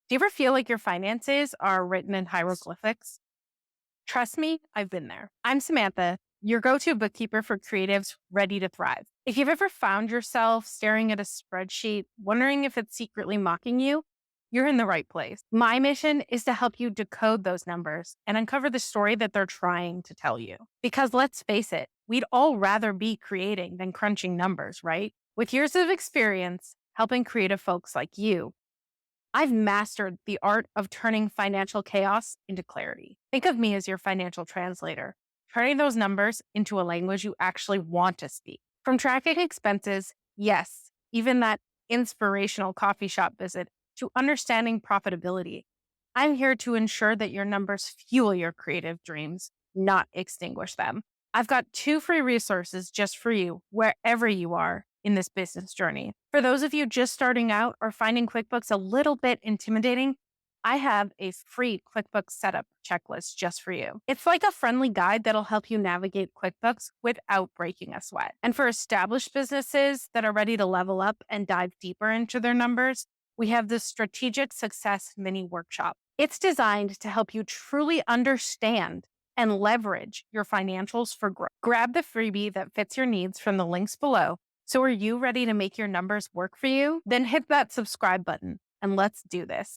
Do you ever feel like your finances are written in hieroglyphics? Trust me, I've been there. I'm Samantha, your go to bookkeeper for creatives ready to thrive. If you've ever found yourself staring at a spreadsheet, wondering if it's secretly mocking you, you're in the right place. My mission is to help you decode those numbers and uncover the story that they're trying to tell you. Because let's face it, we'd all rather be creating than crunching numbers, right? With years of experience helping creative folks like you, I've mastered the art of turning financial chaos into clarity. Think of me as your financial translator, turning those numbers into a language you actually want to speak. From tracking expenses, yes, even that inspirational coffee shop visit, to understanding profitability, I'm here to ensure that your numbers fuel your creative dreams, not extinguish them. I've got two free resources just for you, wherever you are in this business journey. For those of you just starting out or finding QuickBooks a little bit intimidating, I have a free QuickBooks setup checklist just for you. It's like a friendly guide that'll help you navigate QuickBooks without breaking a sweat. And for established businesses that are ready to level up and dive deeper into their numbers, we have the Strategic Success Mini Workshop. It's designed to help you truly understand and leverage your financials for growth. Grab the freebie that fits your needs from the links below. So are you ready to make your numbers work for you? Then hit that subscribe button and let's do this.